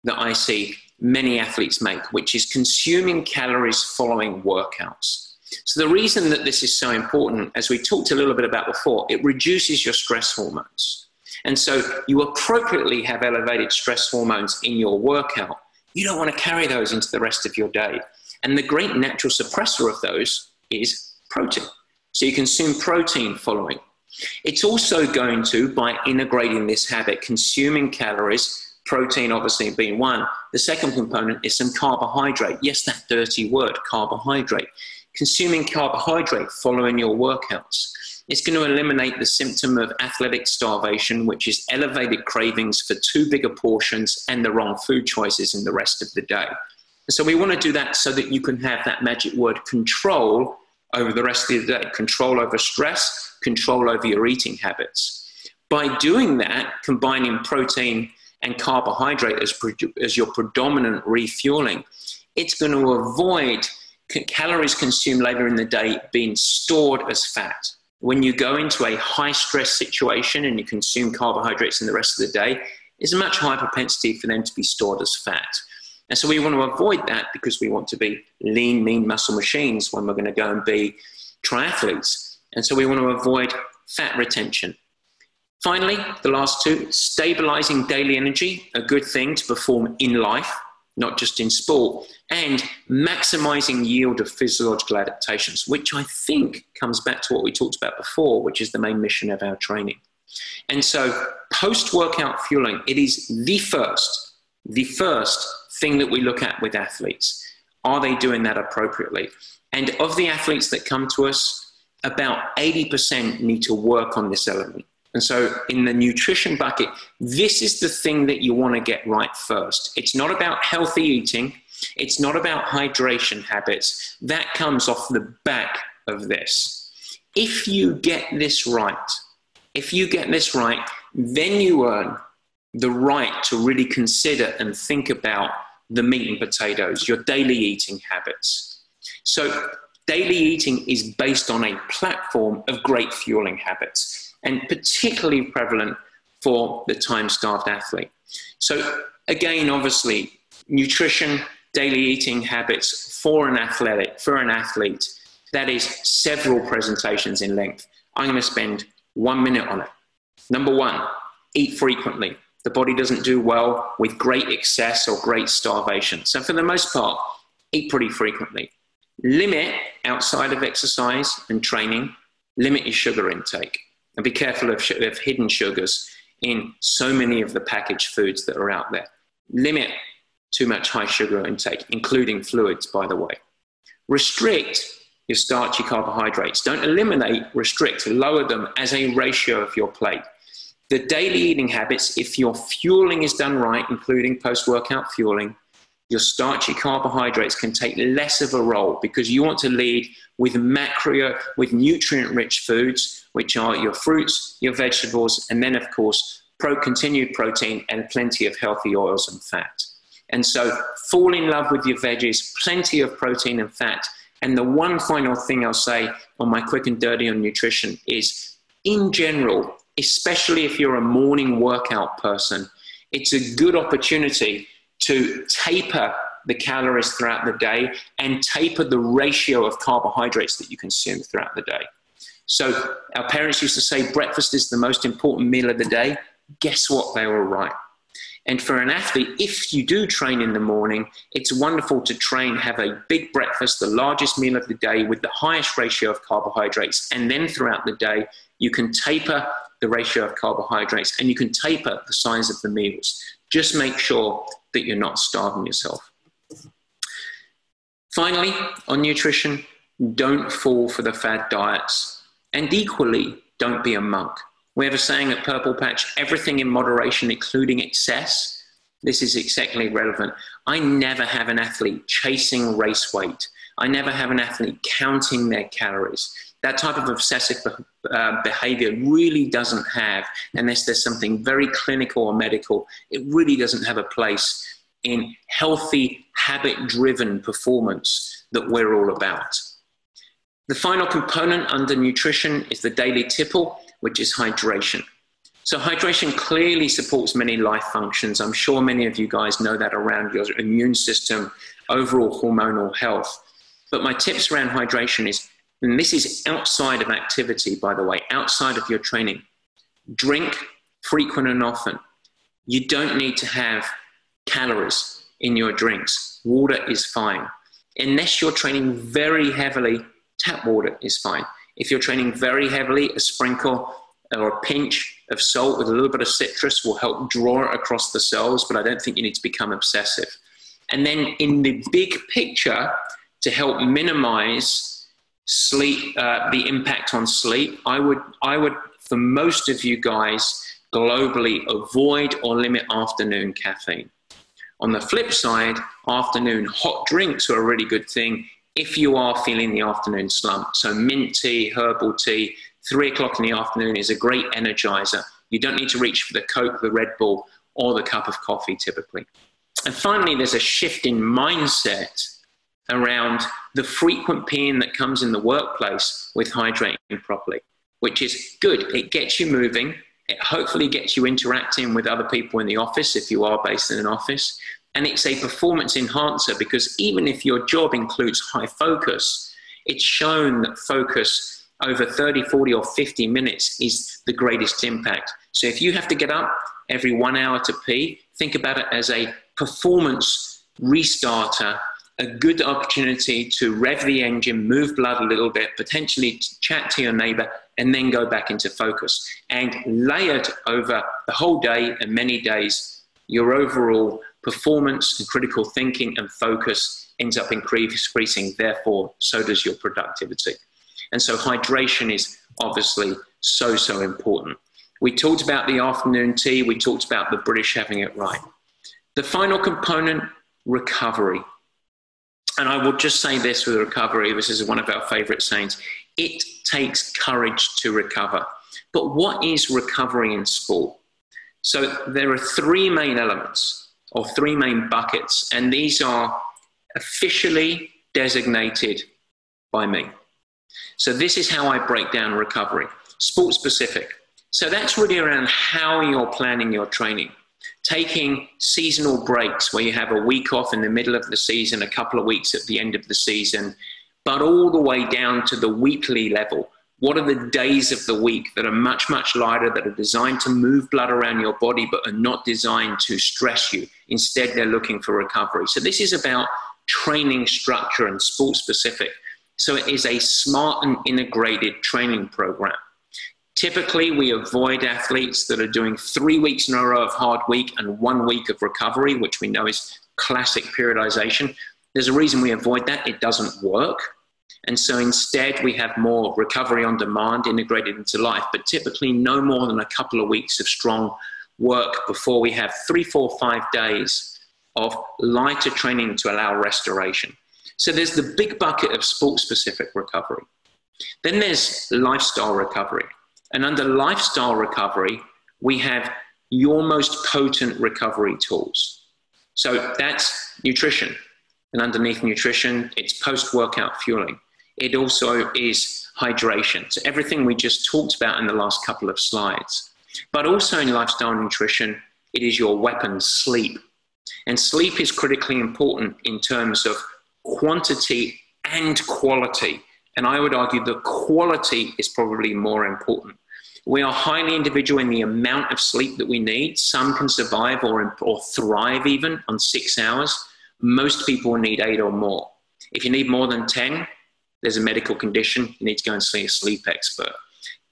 that I see many athletes make, which is consuming calories following workouts. So the reason that this is so important, as we talked a little bit about before, it reduces your stress hormones. And so you appropriately have elevated stress hormones in your workout. You don't want to carry those into the rest of your day. And the great natural suppressor of those is protein. So you consume protein following. It's also going to, by integrating this habit, consuming calories, protein obviously being one. The second component is some carbohydrate. Yes, that dirty word, carbohydrate. Consuming carbohydrate following your workouts. It's going to eliminate the symptom of athletic starvation, which is elevated cravings for too big a portions and the wrong food choices in the rest of the day. And so we want to do that so that you can have that magic word control over the rest of the day. Control over stress, control over your eating habits. By doing that, combining protein and carbohydrate as your predominant refueling, it's going to avoid calories consumed later in the day being stored as fat. When you go into a high stress situation and you consume carbohydrates in the rest of the day, there's a much higher propensity for them to be stored as fat. And so we want to avoid that because we want to be lean, mean muscle machines when we're going to go and be triathletes. And so we want to avoid fat retention. Finally, the last two, stabilizing daily energy, a good thing to perform in life, not just in sport, and maximizing yield of physiological adaptations, which I think comes back to what we talked about before, which is the main mission of our training. And so post-workout fueling, it is the first thing that we look at with athletes. Are they doing that appropriately? And of the athletes that come to us, about 80% need to work on this element. And so in the nutrition bucket, this is the thing that you want to get right first. It's not about healthy eating. It's not about hydration habits. That comes off the back of this. If you get this right, then you earn the right to really consider and think about the meat and potatoes, your daily eating habits. So daily eating is based on a platform of great fueling habits, and particularly prevalent for the time-starved athlete. So again, obviously, nutrition, daily eating habits for an athlete, that is several presentations in length. I'm going to spend 1 minute on it. Number one, eat frequently. The body doesn't do well with great excess or great starvation. So for the most part, eat pretty frequently. Limit, outside of exercise and training, limit your sugar intake. And be careful of hidden sugars in so many of the packaged foods that are out there. Limit too much high sugar intake, including fluids, by the way. Restrict your starchy carbohydrates. Don't eliminate, restrict, lower them as a ratio of your plate. The daily eating habits, if your fueling is done right, including post-workout fueling, your starchy carbohydrates can take less of a role because you want to lead with nutrient-rich foods, which are your fruits, your vegetables, and then, of course, continued protein and plenty of healthy oils and fat. And so fall in love with your veggies, plenty of protein and fat. And the one final thing I'll say on my quick and dirty on nutrition is, in general, especially if you're a morning workout person, it's a good opportunity to taper the calories throughout the day and taper the ratio of carbohydrates that you consume throughout the day. So our parents used to say breakfast is the most important meal of the day. Guess what? They were right. And for an athlete, if you do train in the morning, it's wonderful to have a big breakfast, the largest meal of the day with the highest ratio of carbohydrates. And then throughout the day, you can taper the ratio of carbohydrates and you can taper the size of the meals. Just make sure that you're not starving yourself. Finally, on nutrition, don't fall for the fad diets. And equally, don't be a monk. We have a saying at Purple Patch, everything in moderation, including excess. This is exactly relevant. I never have an athlete chasing race weight. I never have an athlete counting their calories. That type of obsessive behavior really doesn't have, unless there's something very clinical or medical, it really doesn't have a place in healthy, habit-driven performance that we're all about. The final component under nutrition is the daily tipple, which is hydration. So hydration clearly supports many life functions. I'm sure many of you guys know that around your immune system, overall hormonal health. But my tips around hydration is, and this is outside of activity, by the way, outside of your training, drink frequent and often. You don't need to have calories in your drinks. Water is fine. Unless you're training very heavily, tap water is fine. If you're training very heavily, a sprinkle or a pinch of salt with a little bit of citrus will help draw it across the cells, but I don't think you need to become obsessive. And then in the big picture, to help minimize sleep, the impact on sleep, I would, for most of you guys globally, avoid or limit afternoon caffeine. On the flip side, afternoon hot drinks are a really good thing if you are feeling the afternoon slump. So mint tea, herbal tea, 3 o'clock in the afternoon is a great energizer. You don't need to reach for the Coke, the Red Bull, or the cup of coffee typically. And finally, there's a shift in mindset around the frequent peeing that comes in the workplace with hydrating properly, which is good. It gets you moving. It hopefully gets you interacting with other people in the office if you are based in an office. And it's a performance enhancer because even if your job includes high focus, it's shown that focus over 30, 40, or 50 minutes is the greatest impact. So if you have to get up every 1 hour to pee, think about it as a performance restarter, a good opportunity to rev the engine, move blood a little bit, potentially chat to your neighbor, and then go back into focus. And layered over the whole day and many days, your overall performance and critical thinking and focus ends up increasing, therefore, so does your productivity. And so hydration is obviously so, so important. We talked about the afternoon tea, we talked about the British having it right. The final component, recovery. And I will just say this with recovery, this is one of our favorite sayings, it takes courage to recover. But what is recovery in sport? So there are 3 main elements, or 3 main buckets, and these are officially designated by me. So this is how I break down recovery, sport specific. So that's really around how you're planning your training. Taking seasonal breaks where you have a week off in the middle of the season, a couple of weeks at the end of the season, but all the way down to the weekly level. What are the days of the week that are much, much lighter, that are designed to move blood around your body, but are not designed to stress you? Instead, they're looking for recovery. So this is about training structure and sport specific. So it is a smart and integrated training program. Typically, we avoid athletes that are doing 3 weeks in a row of hard week and 1 week of recovery, which we know is classic periodization. There's a reason we avoid that. It doesn't work. And so instead, we have more recovery on demand integrated into life, but typically no more than a couple of weeks of strong work before we have 3, 4, 5 days of lighter training to allow restoration. So there's the big bucket of sport-specific recovery. Then there's lifestyle recovery. And under lifestyle recovery, we have your most potent recovery tools. So that's nutrition. And underneath nutrition, it's post-workout fueling. It also is hydration. So everything we just talked about in the last couple of slides. But also in lifestyle nutrition, it is your weapon, sleep. And sleep is critically important in terms of quantity and quality. And I would argue the quality is probably more important. We are highly individual in the amount of sleep that we need. Some can survive or thrive even on 6 hours. Most people need 8 or more. If you need more than 10, there's a medical condition. You need to go and see a sleep expert.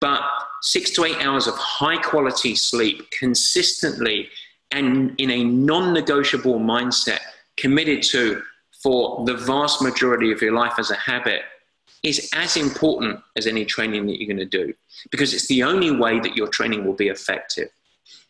But 6 to 8 hours of high quality sleep consistently and in a non-negotiable mindset, committed to for the vast majority of your life as a habit, is as important as any training that you're going to do, because it's the only way that your training will be effective.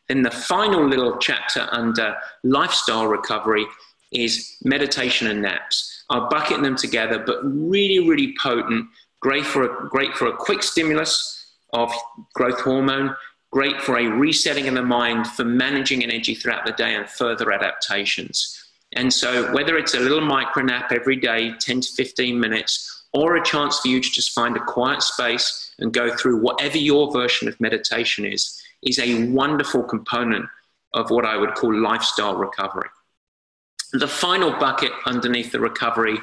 Then the final little chapter under lifestyle recovery is meditation and naps. I'll bucket them together, but really, really potent, great for a quick stimulus of growth hormone, great for a resetting of the mind, for managing energy throughout the day and further adaptations. And so whether it's a little micro nap every day, 10 to 15 minutes, or a chance for you to just find a quiet space and go through whatever your version of meditation is a wonderful component of what I would call lifestyle recovery. The final bucket underneath the recovery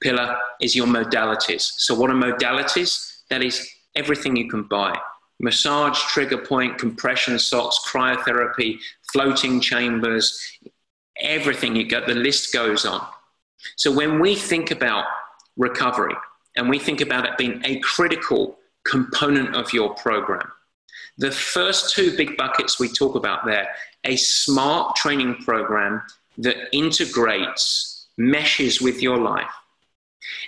pillar is your modalities. So what are modalities? That is everything you can buy. Massage, trigger point, compression socks, cryotherapy, floating chambers, everything you got, the list goes on. So when we think about recovery, and we think about it being a critical component of your program, the first two big buckets we talk about there, a smart training program that integrates, meshes with your life,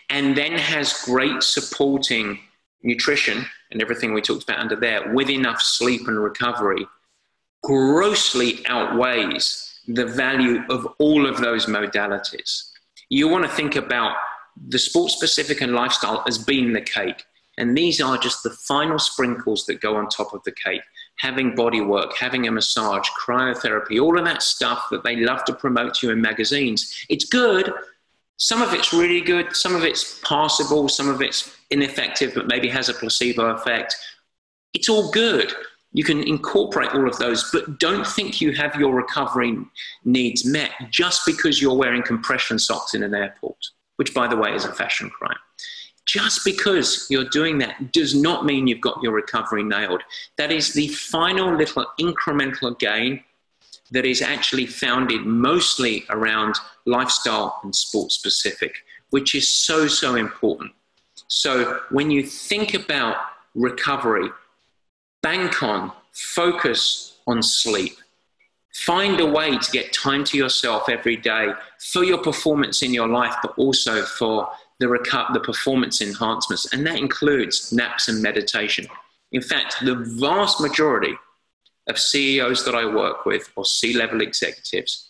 and then has great supporting nutrition and everything we talked about under there, with enough sleep and recovery, grossly outweighs the value of all of those modalities. You want to think about the sport-specific and lifestyle as being the cake. And these are just the final sprinkles that go on top of the cake. Having body work, having a massage, cryotherapy, all of that stuff that they love to promote to you in magazines. It's good. Some of it's really good. Some of it's passable. Some of it's ineffective, but maybe has a placebo effect. It's all good. You can incorporate all of those, but don't think you have your recovery needs met just because you're wearing compression socks in an airport, which, by the way, is a fashion crime. Just because you're doing that does not mean you've got your recovery nailed. That is the final little incremental gain that is actually founded mostly around lifestyle and sport specific, which is so, so important. So when you think about recovery, bank on, focus on sleep. Find a way to get time to yourself every day for your performance in your life, but also for the performance enhancements. And that includes naps and meditation. In fact, the vast majority of CEOs that I work with, or C-level executives,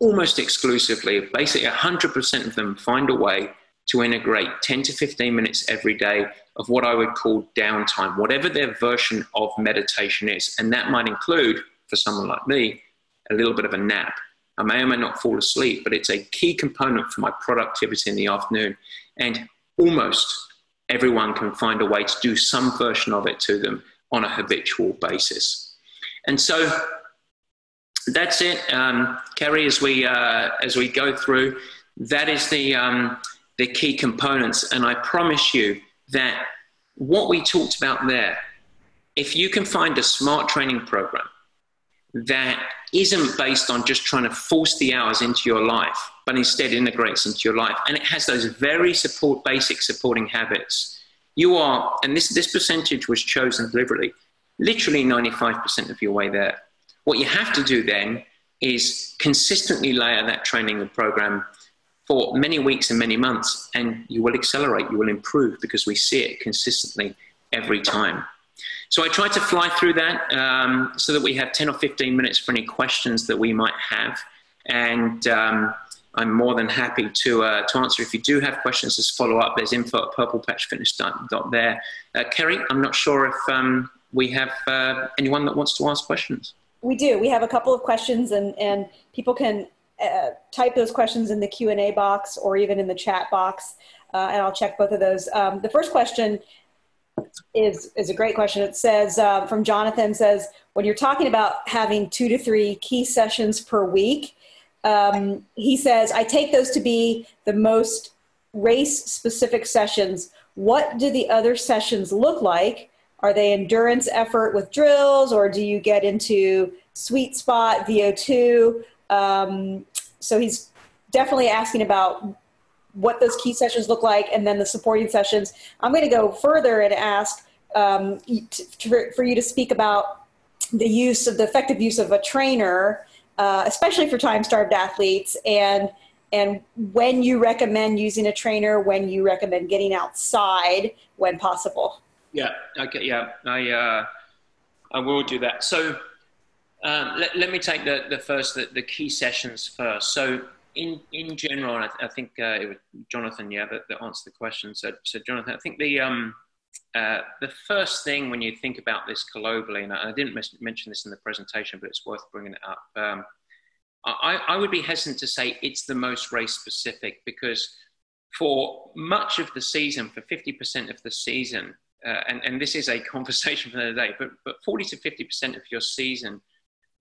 almost exclusively, basically 100% of them find a way to integrate 10 to 15 minutes every day of what I would call downtime, whatever their version of meditation is. And that might include, for someone like me, a little bit of a nap. I may or may not fall asleep, but it's a key component for my productivity in the afternoon. And almost everyone can find a way to do some version of it to them on a habitual basis. And so that's it, Kerry, as we go through, that is the key components. And I promise you that what we talked about there, if you can find a smart training program that isn't based on just trying to force the hours into your life, but instead integrates into your life, and it has those very basic supporting habits, you are, and this percentage was chosen deliberately, literally 95% of your way there. What you have to do then is consistently layer that training program for many weeks and many months, and you will accelerate, you will improve, because we see it consistently every time. So I tried to fly through that so that we have 10 or 15 minutes for any questions that we might have. And I'm more than happy to answer. If you do have questions, just follow up. There's info@purplepatchfitness.com there. Kerry, I'm not sure if we have anyone that wants to ask questions. We do. We have a couple of questions, and people can type those questions in the Q&A box or even in the chat box, and I'll check both of those. The first question is a great question. It says, from Jonathan, says, when you're talking about having 2 to 3 key sessions per week, he says, I take those to be the most race-specific sessions. What do the other sessions look like? Are they endurance effort with drills, or do you get into sweet spot VO2? So he's definitely asking about what those key sessions look like, and then the supporting sessions. I'm going to go further and ask for you to speak about the effective use of a trainer, especially for time-starved athletes, and and when you recommend using a trainer, when you recommend getting outside when possible. Yeah. Okay. Yeah. I will do that. So let me take the key sessions first. So in general, and I think it was Jonathan, that answered the question. So Jonathan, I think the first thing when you think about this globally, and I didn't mention this in the presentation, but it's worth bringing it up. I would be hesitant to say it's the most race specific, because for much of the season, for 50% of the season, and this is a conversation for the day, but 40 to 50% of your season,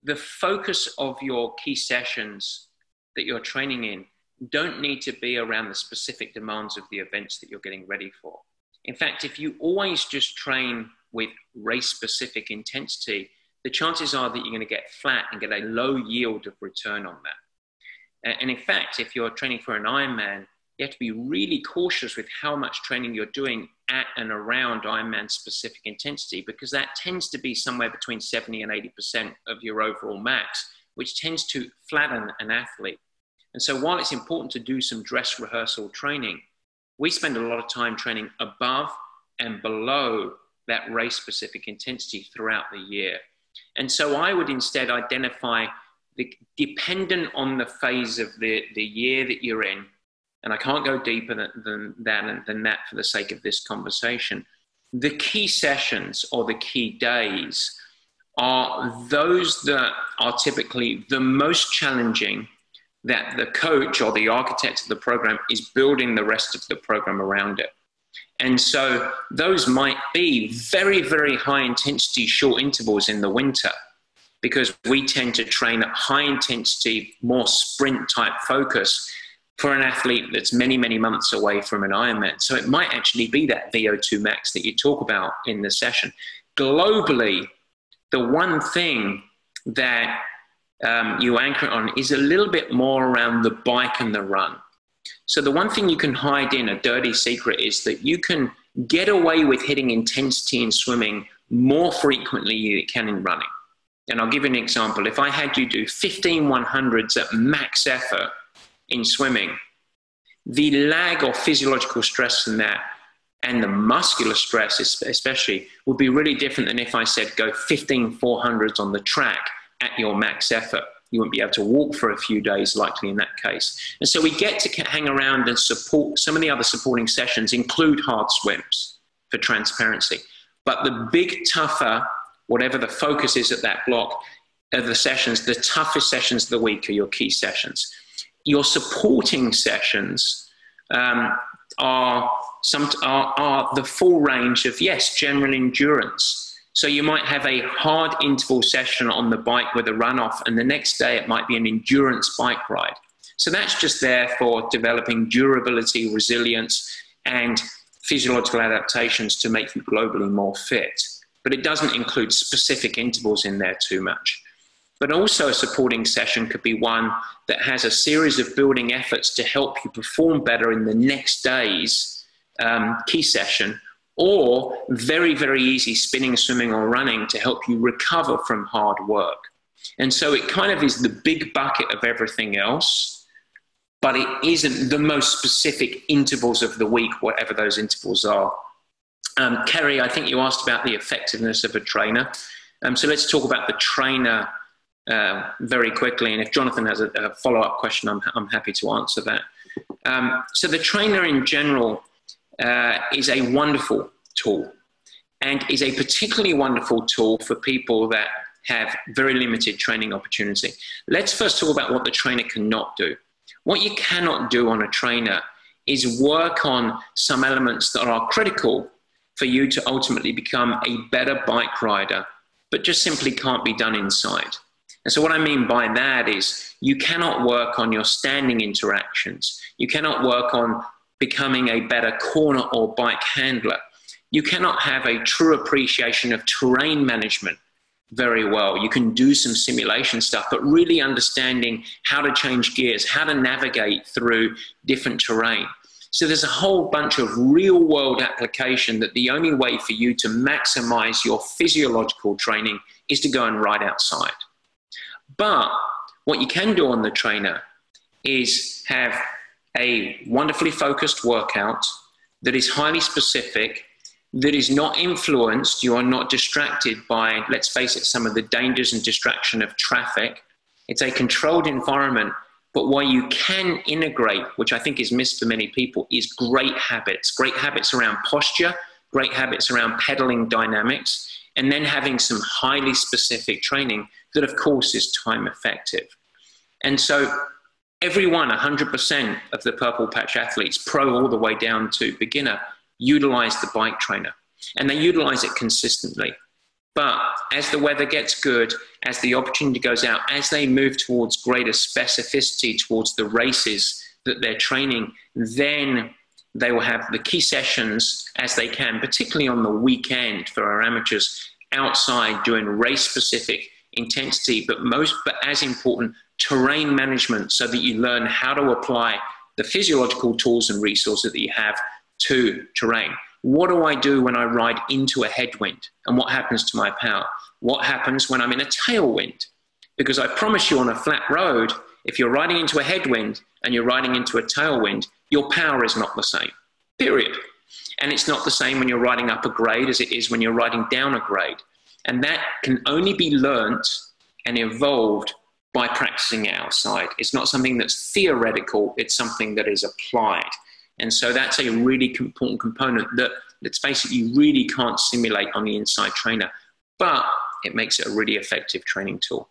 the focus of your key sessions that you're training in don't need to be around the specific demands of the events that you're getting ready for. In fact, if you always just train with race-specific intensity, the chances are that you're going to get flat and get a low yield of return on that. And in fact, if you're training for an Ironman, you have to be really cautious with how much training you're doing at and around Ironman specific intensity, because that tends to be somewhere between 70 and 80% of your overall max, which tends to flatten an athlete. And so while it's important to do some dress rehearsal training, we spend a lot of time training above and below that race specific intensity throughout the year. And so I would instead identify dependent on the phase of the year that you're in, and I can't go deeper than that for the sake of this conversation, the key sessions or the key days are those that are typically the most challenging, that the coach or the architect of the program is building the rest of the program around it. And so those might be very, very high intensity short intervals in the winter, because we tend to train at high intensity, more sprint type focus for an athlete that's many, many months away from an Ironman. So it might actually be that VO2 max that you talk about in the session. Globally, the one thing that you anchor on is a little bit more around the bike and the run. So the one thing you can hide in, a dirty secret, is that you can get away with hitting intensity in swimming more frequently than you can in running. And I'll give you an example. If I had you do 15 100s at max effort in swimming, the lag or physiological stress in that, and the muscular stress especially, would be really different than if I said go 15 400s on the track at your max effort. You wouldn't be able to walk for a few days, likely, in that case. And so we get to hang around and support. Some of the other supporting sessions include hard swims for transparency. But the big, tougher, whatever the focus is at that block of the sessions, the toughest sessions of the week are your key sessions. Your supporting sessions are the full range of, yes, general endurance. So you might have a hard interval session on the bike with a runoff, and the next day it might be an endurance bike ride. So that's just there for developing durability, resilience, and physiological adaptations to make you globally more fit. But it doesn't include specific intervals in there too much. But also a supporting session could be one that has a series of building efforts to help you perform better in the next day's key session, or very, very easy spinning, swimming, or running to help you recover from hard work. And so it kind of is the big bucket of everything else, but it isn't the most specific intervals of the week, whatever those intervals are. Kerry, I think you asked about the effectiveness of a trainer. So let's talk about the trainer very quickly. And if Jonathan has a follow-up question, I'm happy to answer that. So the trainer in general is a wonderful tool, and is a particularly wonderful tool for people that have very limited training opportunity. Let's first talk about what the trainer cannot do. What you cannot do on a trainer is work on some elements that are critical for you to ultimately become a better bike rider, but just simply can't be done inside. And so what I mean by that is you cannot work on your standing interactions. You cannot work on becoming a better corner or bike handler. You cannot have a true appreciation of terrain management very well. You can do some simulation stuff, but really understanding how to change gears, how to navigate through different terrain. So there's a whole bunch of real world application that the only way for you to maximize your physiological training is to go and ride outside. But what you can do on the trainer is have a wonderfully focused workout that is highly specific, that is not influenced, you are not distracted by, let's face it, some of the dangers and distraction of traffic. It's a controlled environment, but where you can integrate, which I think is missed for many people, is great habits around posture, great habits around pedaling dynamics, and then having some highly specific training that, of course, is time effective. And so everyone, 100% of the Purple Patch athletes, pro all the way down to beginner, utilize the bike trainer, and they utilize it consistently. But as the weather gets good, as the opportunity goes out, as they move towards greater specificity towards the races that they're training, then they will have the key sessions as they can, particularly on the weekend for our amateurs, outside doing race-specific intensity, but as important, terrain management, so that you learn how to apply the physiological tools and resources that you have to terrain. What do I do when I ride into a headwind? And what happens to my power? What happens when I'm in a tailwind? Because I promise you, on a flat road, if you're riding into a headwind and you're riding into a tailwind, your power is not the same, period. And it's not the same when you're riding up a grade as it is when you're riding down a grade. And that can only be learnt and evolved by practicing outside. It's not something that's theoretical, it's something that is applied. And so that's a really important component that, let's face it, you really can't simulate on the inside trainer, but it makes it a really effective training tool.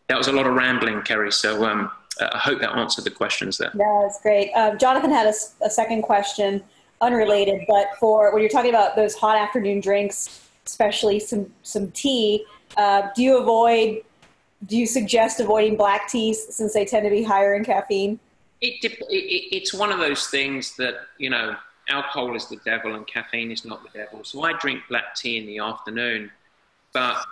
That was a lot of rambling, Kerry, so I hope that answered the questions there. Yeah, that's great. Jonathan had a second question, unrelated, but for when you're talking about those hot afternoon drinks, especially some tea, do you suggest avoiding black teas since they tend to be higher in caffeine? It's one of those things that, you know, alcohol is the devil and caffeine is not the devil. So I drink black tea in the afternoon, but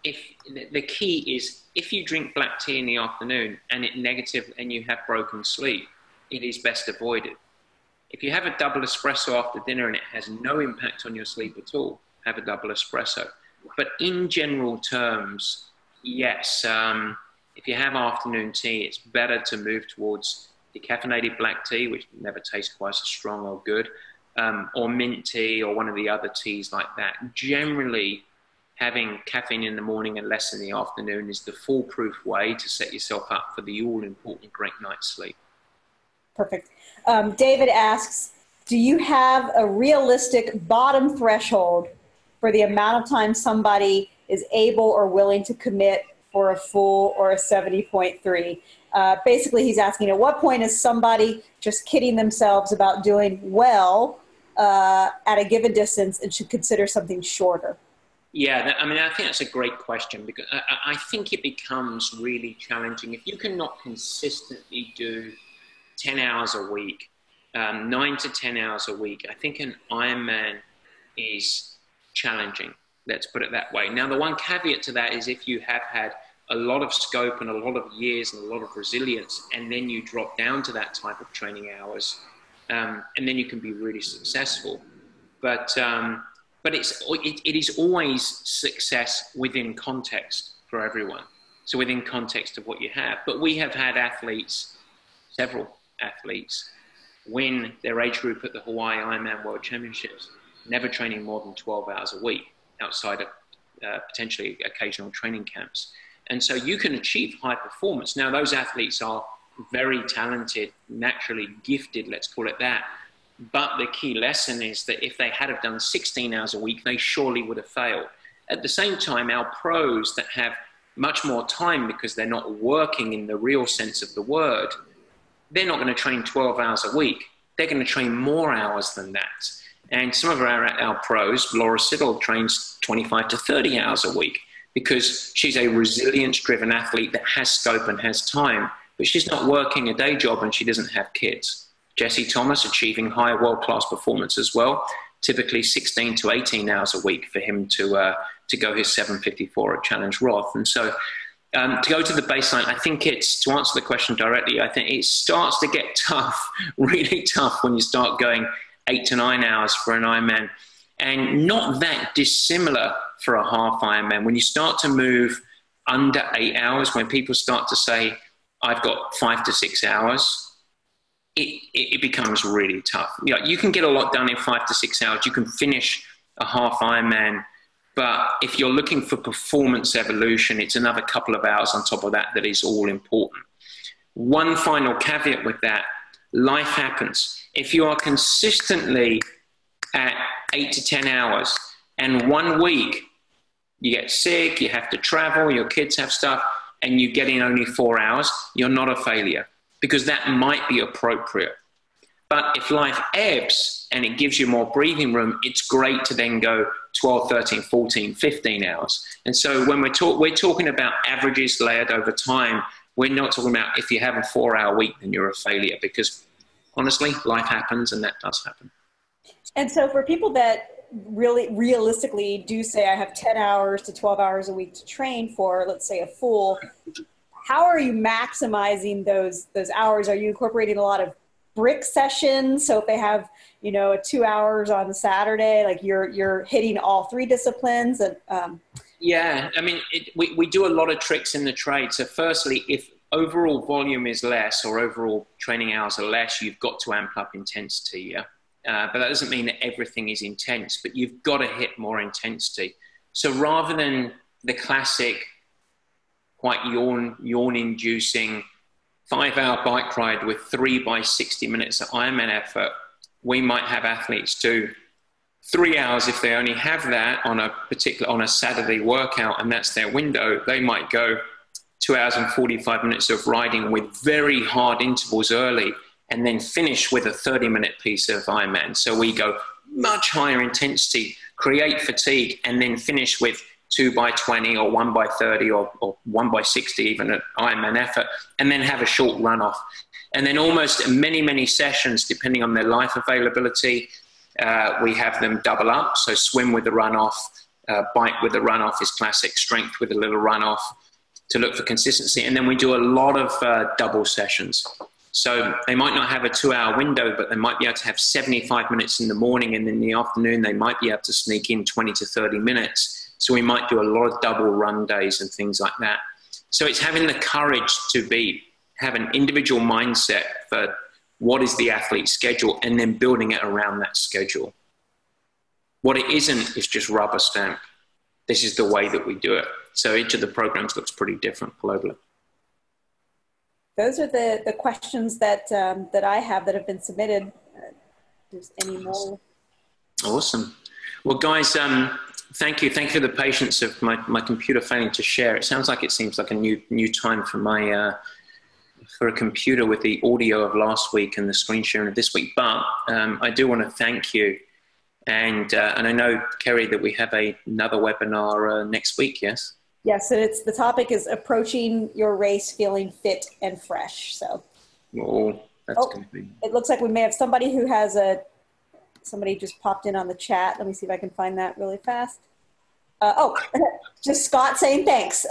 the key is, if you drink black tea in the afternoon and it negative and you have broken sleep, it is best avoided. If you have a double espresso after dinner and it has no impact on your sleep at all, have a double espresso. But in general terms, yes, if you have afternoon tea, it's better to move towards decaffeinated black tea, which never tastes quite as strong or good, or mint tea or one of the other teas like that. Generally, having caffeine in the morning and less in the afternoon is the foolproof way to set yourself up for the all-important great night's sleep. Perfect. David asks, do you have a realistic bottom threshold for the amount of time somebody is able or willing to commit for a full or a 70.3? Basically, he's asking, at what point is somebody just kidding themselves about doing well at a given distance and should consider something shorter? Yeah, I mean, I think that's a great question, because I think it becomes really challenging. If you cannot consistently do 10 hours a week, 9 to 10 hours a week, I think an Ironman is challenging. Let's put it that way. Now, the one caveat to that is if you have had a lot of scope and a lot of years and a lot of resilience, and then you drop down to that type of training hours, and then you can be really successful. But it is always success within context for everyone. So within context of what you have. But we have had athletes, several athletes, win their age group at the Hawaii Ironman World Championships, never training more than 12 hours a week outside of potentially occasional training camps. And so you can achieve high performance. Now, those athletes are very talented, naturally gifted, let's call it that. But the key lesson is that if they had have done 16 hours a week, they surely would have failed. At the same time, our pros that have much more time because they're not working in the real sense of the word, they're not going to train 12 hours a week. They're going to train more hours than that. And some of our pros, Laura Siddle, trains 25 to 30 hours a week because she's a resilience-driven athlete that has scope and has time, but she's not working a day job and she doesn't have kids. Jesse Thomas achieving high world-class performance as well, typically 16 to 18 hours a week for him to go his 7:54 at Challenge Roth. And so to go to the baseline, I think it's, to answer the question directly, I think it starts to get tough, really tough when you start going 8 to 9 hours for an Ironman, and not that dissimilar for a half Ironman. When you start to move under 8 hours, when people start to say, I've got 5 to 6 hours, it becomes really tough. You know, you can get a lot done in 5 to 6 hours. You can finish a half Ironman, but if you're looking for performance evolution, it's another couple of hours on top of that that is all important. One final caveat with that, life happens. If you are consistently at 8 to 10 hours and 1 week you get sick, you have to travel, your kids have stuff, and you get in only 4 hours, you're not a failure, because that might be appropriate. But if life ebbs and it gives you more breathing room, it's great to then go 12, 13, 14, 15 hours. And so when we're talking about averages layered over time, we're not talking about if you have a 4-hour week, then you're a failure, because honestly, life happens, and that does happen. And so for people that really realistically do say I have 10 hours to 12 hours a week to train for, let's say, a full, how are you maximizing those hours? Are you incorporating a lot of brick sessions? So if they have, you know, 2 hours on Saturday, like you're hitting all 3 disciplines? And yeah, I mean, we do a lot of tricks in the trade. So firstly, if overall volume is less or overall training hours are less, you've got to amp up intensity, yeah? But that doesn't mean that everything is intense, but you've got to hit more intensity. So rather than the classic, quite yawn-inducing 5-hour bike ride with 3 by 60 minutes of Ironman effort, we might have athletes do 3 hours if they only have that on a Saturday workout, and that's their window. They might go 2 hours and 45 minutes of riding with very hard intervals early, and then finish with a 30-minute piece of Ironman. So we go much higher intensity, create fatigue, and then finish with 2 by 20 or 1 by 30 or 1 by 60 even at Ironman effort, and then have a short runoff. And then almost many sessions, depending on their life availability, we have them double up. So swim with the runoff, bike with the runoff is classic, strength with a little runoff to look for consistency. And then we do a lot of double sessions. So they might not have a 2-hour window, but they might be able to have 75 minutes in the morning, and in the afternoon they might be able to sneak in 20 to 30 minutes. So we might do a lot of double run days and things like that. So it's having the courage to have an individual mindset for what is the athlete's schedule, and then building it around that schedule. What it isn't is just rubber stamp. This is the way that we do it. So each of the programs looks pretty different globally. Those are the questions that I have that have been submitted. There's any more? Awesome. Well, guys, thank you. Thank you for the patience of my computer failing to share. It seems like a new time for for a computer with the audio of last week and the screen sharing of this week. But I do want to thank you. And I know, Kerry, that we have another webinar next week, yes? Yes, and the topic is approaching your race feeling fit and fresh. So, that's going to be. It looks like we may have somebody who has somebody just popped in on the chat. Let me see if I can find that really fast. Just Scott saying thanks.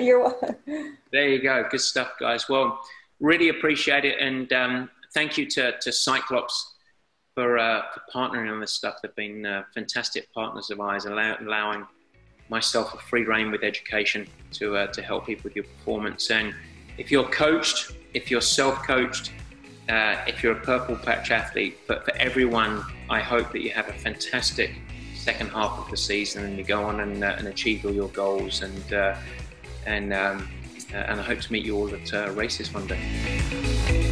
You're welcome. There you go. Good stuff, guys. Well, really appreciate it, and thank you to Cyclops for partnering on this stuff. They've been fantastic partners of ours, allowing myself a free rein with education to help people with your performance. And if you're coached, if you're self-coached, if you're a purple patch athlete, but for everyone, I hope that you have a fantastic second half of the season and you go on and achieve all your goals. And I hope to meet you all at races one day.